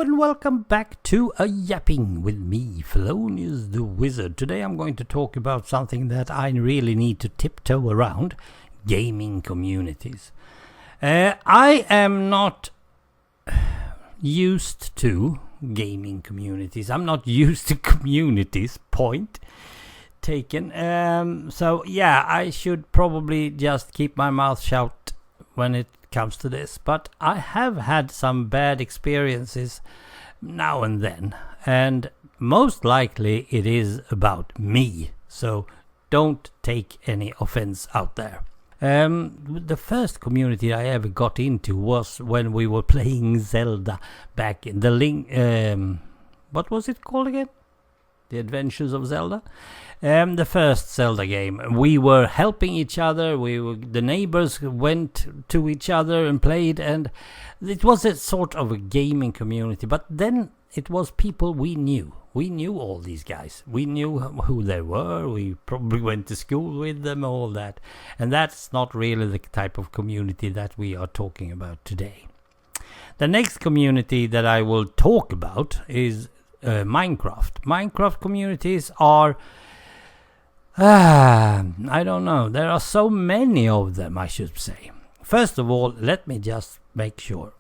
and welcome back to a Yapping with me, Fellonius the Wizard. Today I'm going to talk about something that I really need to tiptoe around, gaming communities. I am not used to gaming communities. I'm not used to communities, point taken. So yeah, I should probably just keep my mouth shut when it comes to this, but I have had some bad experiences now and then, and most likely it is about me, so don't take any offense out there. The first community I ever got into was when we were playing Zelda back in the Link, what was it called again? The Adventures of Zelda. The first Zelda game. We were helping each other. The neighbors went to each other and played, and it was a sort of a gaming community. But then it was people we knew. We knew all these guys. We knew who they were. We probably went to school with them, all that. And that's not really the type of community that we are talking about today. The next community that I will talk about is Minecraft. Minecraft communities are I don't know. There are so many of them, I should say. First of all, let me just make sure.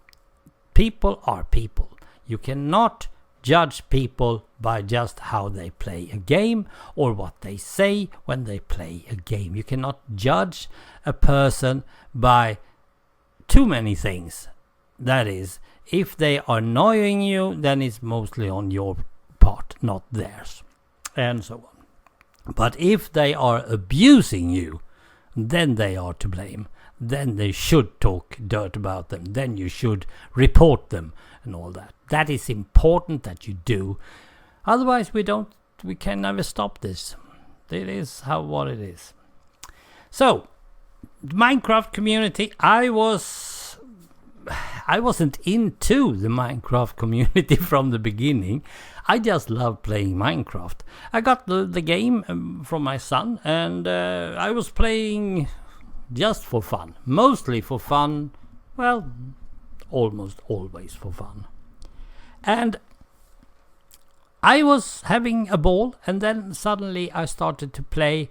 People are people. You cannot judge people by just how they play a game or what they say when they play a game. You cannot judge a person by too many things. That is, if they are annoying you, then it's mostly on your part, not theirs, and so on. But if they are abusing you, then they are to blame. Then they should talk dirt about them. Then you should report them and all that. That is important that you do. Otherwise, we can never stop this. It is what it is. So, Minecraft community, I wasn't into the Minecraft community from the beginning. I just love playing Minecraft. I got the game from my son, and I was playing just for fun. Mostly for fun. Well, almost always for fun. And I was having a ball, and then suddenly I started to play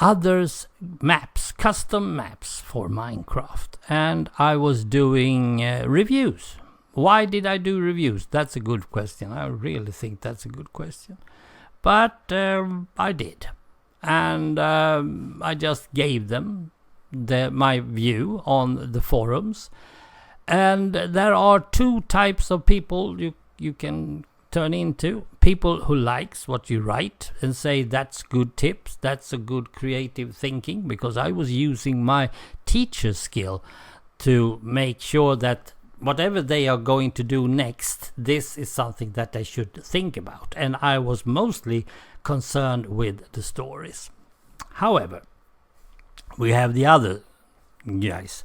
others' maps, custom maps for Minecraft, and I was doing reviews. Why did I do reviews? That's a good question. I really think that's a good question. But I did, and I just gave them my view on the forums. And there are two types of people you can turn into. People who likes what you write and say that's good tips, that's a good creative thinking, because I was using my teacher skill to make sure that whatever they are going to do next, this is something that they should think about. And I was mostly concerned with the stories. However, we have the other guys.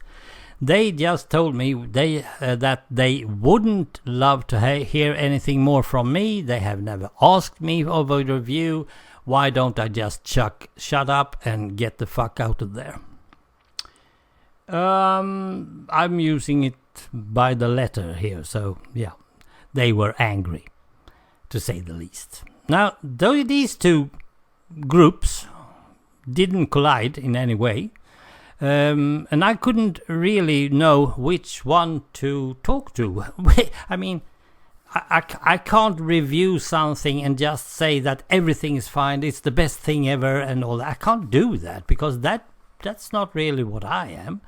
They just told me that they wouldn't love to hear anything more from me. They have never asked me of a review. Why don't I just shut up and get the fuck out of there? I'm using it by the letter here, so yeah. They were angry, to say the least. Now, though these two groups didn't collide in any way, and I couldn't really know which one to talk to. I mean, I can't review something and just say that everything is fine, it's the best thing ever and all that. I can't do that, because that's not really what I am.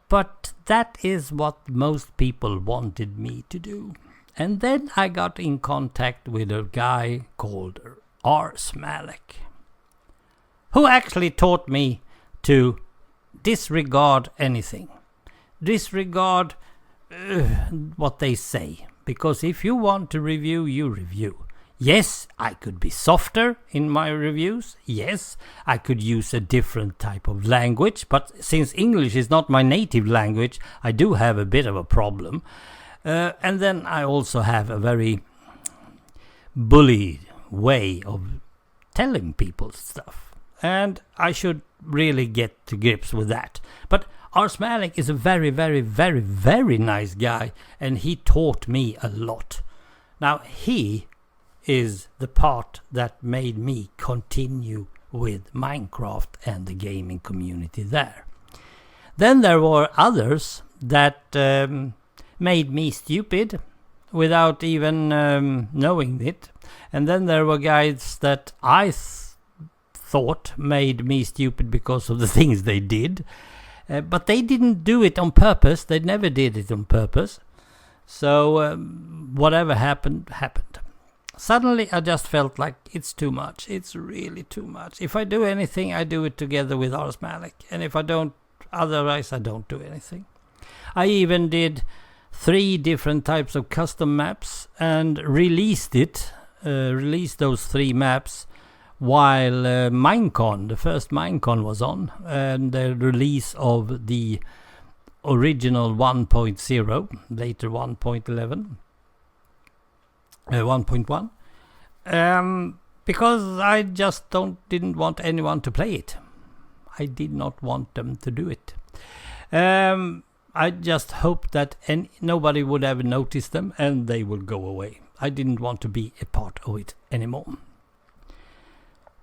But that is what most people wanted me to do. And then I got in contact with a guy called rsmalec, who actually taught me to disregard anything. Disregard what they say. Because if you want to review, you review. Yes, I could be softer in my reviews. Yes, I could use a different type of language. But since English is not my native language, I do have a bit of a problem. And then I also have a very bully way of telling people stuff. And I should really get to grips with that. But rsmalec is a very, very, very, very nice guy, and he taught me a lot. Now, he is the part that made me continue with Minecraft and the gaming community there. Then there were others that made me stupid without even knowing it. And then there were guys that I thought made me stupid because of the things they did. But they didn't do it on purpose. They never did it on purpose. So whatever happened, happened. Suddenly I just felt like it's too much. It's really too much. If I do anything, I do it together with rsmalec. And if I don't, otherwise I don't do anything. I even did 3 different types of custom maps and released those 3 maps while Minecon, the first Minecon was on, and the release of the original 1.0, later 1.11, 1.1, because I just didn't want anyone to play it. I did not want them to do it. I just hoped that nobody would ever notice them and they would go away. I didn't want to be a part of it anymore.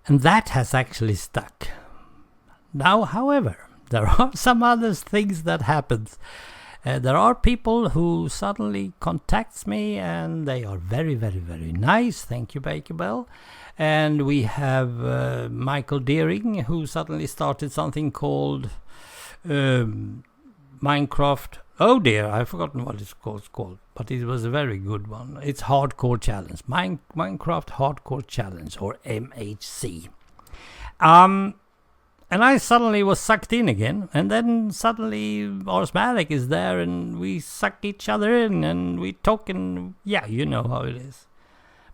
And that has actually stuck. Now, however, there are some other things that happens. There are people who suddenly contacts me and they are very, very, very nice. Thank you, Baker Bell. And we have Michael Deering, who suddenly started something called Minecraft. Oh dear, I've forgotten what it's called, but it was a very good one. It's Hardcore Challenge, Minecraft Hardcore Challenge, or MHC. And I suddenly was sucked in again, and then suddenly rsmalec is there, and we suck each other in, and we talk, and yeah, you know how it is.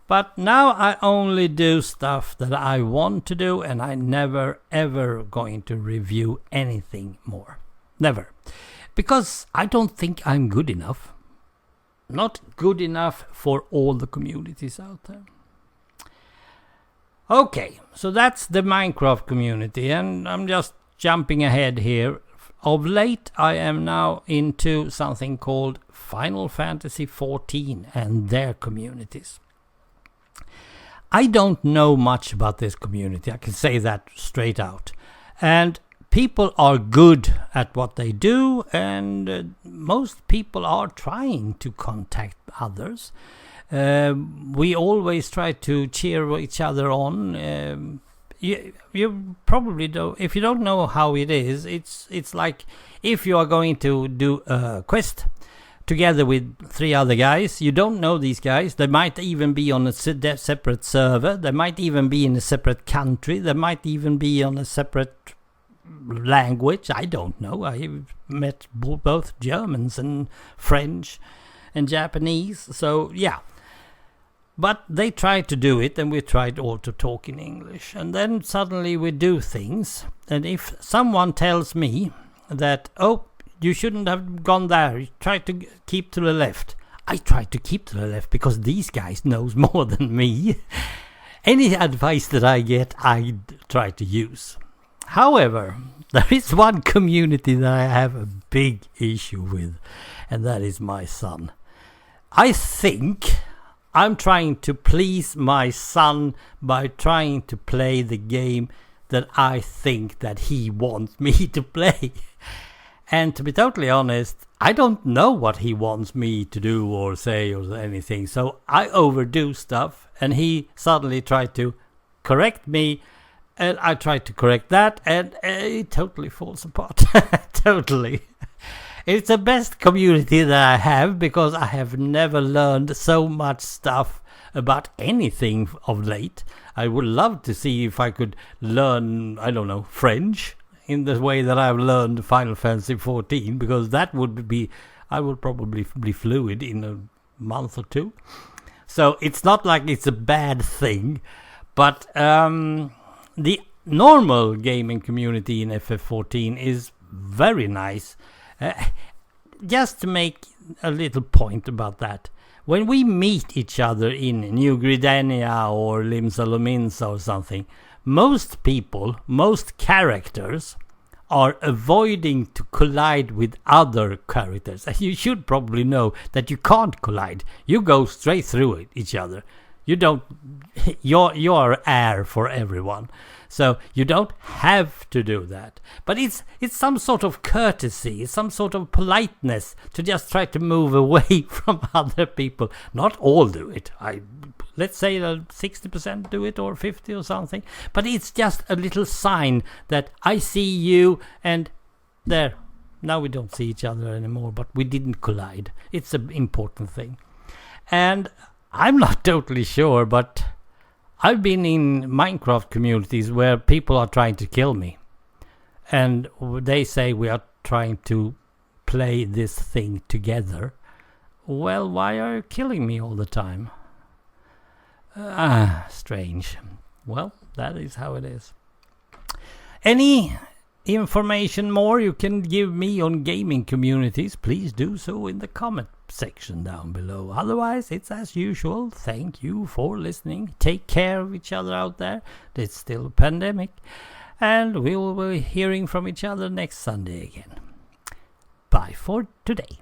But now I only do stuff that I want to do, and I never ever going to review anything more. Never. Because I don't think I'm good enough. Not good enough for all the communities out there. Okay, so that's the Minecraft community, and I'm just jumping ahead here. Of late, I am now into something called Final Fantasy XIV and their communities. I don't know much about this community, I can say that straight out. And people are good at what they do, and most people are trying to contact others. We always try to cheer each other on. You probably don't. If you don't know how it is, it's like if you are going to do a quest together with 3 other guys. You don't know these guys. They might even be on a separate server. They might even be in a separate country. They might even be on a separate language. I don't know. I met both Germans and French and Japanese. So yeah. But they tried to do it, and we tried all to talk in English. And then suddenly we do things. And if someone tells me that, oh, you shouldn't have gone there, you try to keep to the left. I try to keep to the left because these guys knows more than me. Any advice that I get, I try to use. However, there is one community that I have a big issue with, and that is my son. I think I'm trying to please my son by trying to play the game that I think that he wants me to play. And to be totally honest, I don't know what he wants me to do or say or anything. So I overdo stuff, and he suddenly tried to correct me, and I tried to correct that, and it totally falls apart. Totally. It's the best community that I have, because I have never learned so much stuff about anything of late. I would love to see if I could learn, I don't know, French in the way that I've learned Final Fantasy XIV, because that would be, I would probably be fluid in a month or 2. So it's not like it's a bad thing, but the normal gaming community in FF14 is very nice. Just to make a little point about that, when we meet each other in New Gridania or Limsa or something, most people, most characters are avoiding to collide with other characters. And you should probably know that you can't collide. You go straight through each other. You don't. You're air for everyone, so you don't have to do that. But it's some sort of courtesy, some sort of politeness to just try to move away from other people. Not all do it. Let's say that 60% do it, or 50 or something. But it's just a little sign that I see you, and there. Now we don't see each other anymore, but we didn't collide. It's an important thing. And I'm not totally sure, but I've been in Minecraft communities where people are trying to kill me. And they say we are trying to play this thing together. Well, why are you killing me all the time? Strange. Well, that is how it is. Any information more you can give me on gaming communities, please do so in the comment section down below. Otherwise, it's as usual. Thank you for listening. Take care of each other out there. It's still a pandemic. And we will be hearing from each other next Sunday again. Bye for today.